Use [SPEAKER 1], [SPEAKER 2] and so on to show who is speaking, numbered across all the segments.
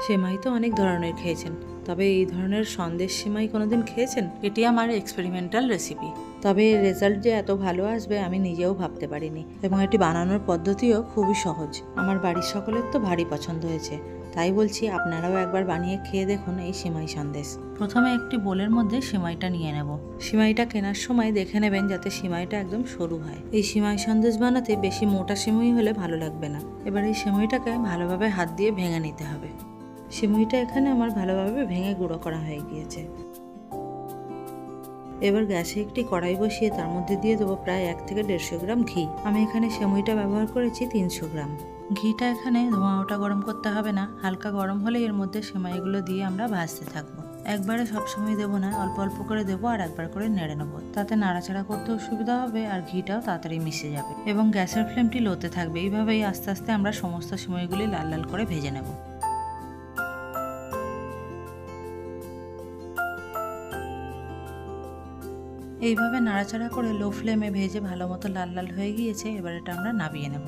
[SPEAKER 1] সেমাই তো অনেক ধরনের খেয়েছেন, তবে এই ধরনের সন্দেশ সেমাই কোনোদিন খেয়েছেন? এটি আমার এক্সপেরিমেন্টাল রেসিপি, তবে এর রেজাল্ট যে এত ভালো আসবে আমি নিজেও ভাবতে পারিনি। এবং এটি বানানোর পদ্ধতিও খুবই সহজ। আমার বাড়ির সকলের তো ভারী পছন্দ হয়েছে, তাই বলছি আপনারাও একবার বানিয়ে খেয়ে দেখুন এই সেমাই সন্দেশ। প্রথমে একটি বোলের মধ্যে সেমাইটা নিয়ে নেব। সেমাইটা কেনার সময় দেখে নেবেন যাতে সেমাইটা একদম সরু হয়। এই সেমাই সন্দেশ বানাতে বেশি মোটা সেমাই হলে ভালো লাগবে না। এবার এই সেমাইটাকে ভালোভাবে হাত দিয়ে ভেঙে নিতে হবে। সেমাইটা এখানে আমার ভালোভাবে ভেঙে গুঁড়ো করা হয়ে গিয়েছে। এবার গ্যাসে একটি কড়াই বসিয়ে তার মধ্যে দিয়ে দেবো প্রায় 1 থেকে 150 গ্রাম ঘি। আমি এখানে সেমাইটা ব্যবহার করেছি 300 গ্রাম। ঘিটা এখানে ধোঁয়া ওটা গরম করতে হবে না, হালকা গরম হলে এর মধ্যে সেমাইগুলো দিয়ে আমরা ভাজতে থাকবো। একবারে সবসময় দেবো না, অল্প অল্প করে দেবো আর একবার করে নেড়ে নেবো, তাতে নাড়াচাড়া করতেও সুবিধা হবে আর ঘিটাও তাড়াতাড়ি মিশে যাবে। এবং গ্যাসের ফ্লেমটি লোতে থাকবে। এইভাবেই আস্তে আস্তে আমরা সমস্ত সেমাইগুলি লাল লাল করে ভেজে নেব। এইভাবে নাড়াচাড়া করে লো ফ্লেমে ভেজে ভালো মতো লাল লাল হয়ে গিয়েছে। এবার এটা আমরা নামিয়ে নেব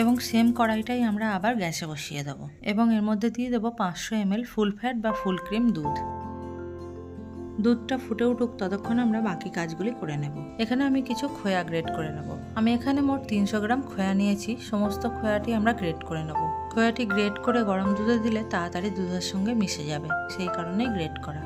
[SPEAKER 1] এবং সেম কড়াইটাই আমরা আবার গ্যাসে বসিয়ে দেবো এবং এর মধ্যে দিয়ে দেবো 500 ml ফুল ফ্যাট বা ফুল ক্রিম দুধ। দুধটা ফুটে উঠুক ততক্ষণ আমরা বাকি কাজগুলি করে নেব। এখানে আমি কিছু খোয়া গ্রেট করে নেব। আমি এখানে মোট 300 গ্রাম খোয়া নিয়েছি। সমস্ত খোয়াটি আমরা গ্রেট করে নেব। খোয়াটি গ্রেট করে গরম দুধে দিলে তাড়াতাড়ি দুধের সঙ্গে মিশে যাবে, সেই কারণেই গ্রেট করা।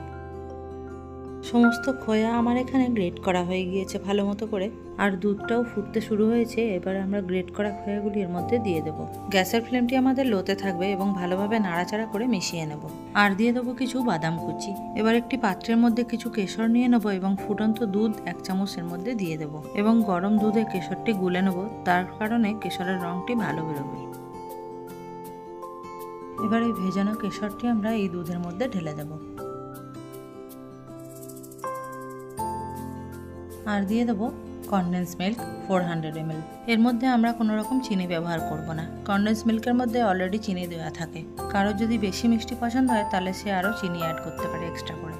[SPEAKER 1] সমস্ত খোয়া আমার এখানে গ্রেট করা হয়ে গিয়েছে ভালো মতো করে, আর দুধটাও ফুটতে শুরু হয়েছে। এবার আমরা গ্রেট করা খোয়াগুলি এর মধ্যে দিয়ে দেবো। গ্যাসের ফ্লেমটি আমাদের লোতে থাকবে এবং ভালোভাবে নাড়াচাড়া করে মিশিয়ে নেব। আর দিয়ে দেবো কিছু বাদাম কুচি। এবার একটি পাত্রের মধ্যে কিছু কেশর নিয়ে নেবো এবং ফুটন্ত দুধ 1 চামচের মধ্যে দিয়ে দেবো এবং গরম দুধে কেশরটি গুলে নেব, তার কারণে কেশরের রঙটি ভালো বেরোবে। এবার এই ভেজানো কেশরটি আমরা এই দুধের মধ্যে ঢেলে দেবো আর দিয়ে দেবো কনডেন্স মিল্ক 400 ml। এর মধ্যে আমরা কোনো রকম চিনি ব্যবহার করব না। কনডেন্স মিল্কের মধ্যে অলরেডি চিনি দেওয়া থাকে। কারো যদি বেশি মিষ্টি পছন্দ হয় তাহলে সে আরও চিনি অ্যাড করতে পারে এক্সট্রা করে।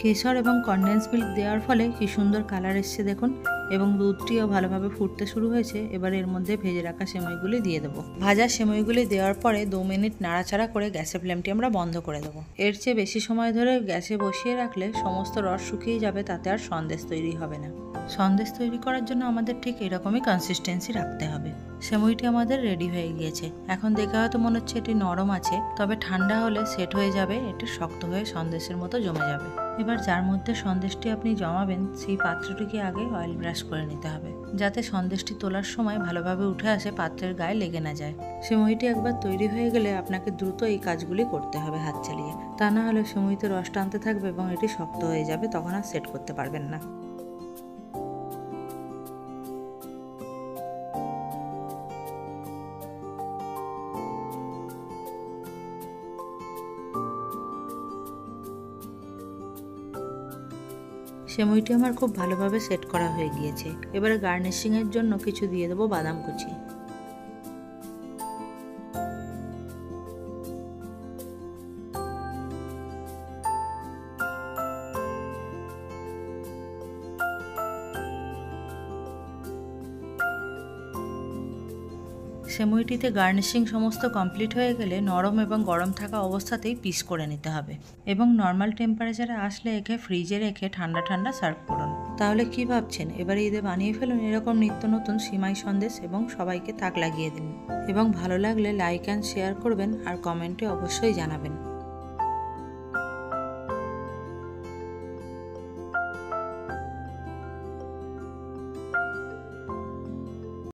[SPEAKER 1] কেশর এবং কনডেন্স মিল্ক দেওয়ার ফলে কি সুন্দর কালার এসছে দেখুন, এবং দুধটিও ভালোভাবে ফুটতে শুরু হয়েছে। এবার এর মধ্যে ভেজে রাখা সেমাইগুলি দিয়ে দেবো। ভাজা সেমাইগুলি দেওয়ার পরে 2 মিনিট নাড়াচাড়া করে গ্যাসের ফ্লেমটি আমরা বন্ধ করে দেবো। এর চেয়ে বেশি সময় ধরে গ্যাসে বসিয়ে রাখলে সমস্ত রস শুকিয়ে যাবে, তাতে আর সন্দেশ তৈরি হবে না। সন্দেশ তৈরি করার জন্য আমাদের ঠিক এরকমই কনসিস্টেন্সি রাখতে হবে। সেমাইটি আমাদের রেডি হয়ে গিয়েছে। এখন দেখে হয়তো মনে হচ্ছে এটি নরম আছে, তবে ঠান্ডা হলে সেট হয়ে যাবে, এটি শক্ত হয়ে সন্দেশের মতো জমে যাবে। এবার যার মধ্যে সন্দেশটি আপনি জমাবেন সেই পাত্রটিকে আগে অয়েল ব্রাশ করে নিতে হবে, যাতে সন্দেশটি তোলার সময় ভালোভাবে উঠে আসে, পাত্রের গায়ে লেগে না যায়। সেমাইটি একবার তৈরি হয়ে গেলে আপনাকে দ্রুত এই কাজগুলি করতে হবে হাত চালিয়ে, তা না হলে সেমাইতে রস টানতে থাকবে এবং এটি শক্ত হয়ে যাবে, তখন আর সেট করতে পারবেন না। সেমাইটি আমার খুব ভালোভাবে সেট করা হয়ে গিয়েছে। এবারে গার্নিশিংয়ের জন্য কিছু দিয়ে দেবো বাদাম কুচি। সেমাইটিতে গার্নিশিং সমস্ত কমপ্লিট হয়ে গেলে নরম এবং গরম থাকা অবস্থাতেই পিস করে নিতে হবে এবং নর্মাল টেম্পারেচারে আসলে একে ফ্রিজে রেখে ঠান্ডা ঠান্ডা সার্ভ করুন। তাহলে কি ভাবছেন, এবারে ঈদে বানিয়ে ফেলুন এরকম নিত্য নতুন সেমাই সন্দেশ এবং সবাইকে তাক লাগিয়ে দিন। এবং ভালো লাগলে লাইক অ্যান্ড শেয়ার করবেন আর কমেন্টে অবশ্যই জানাবেন।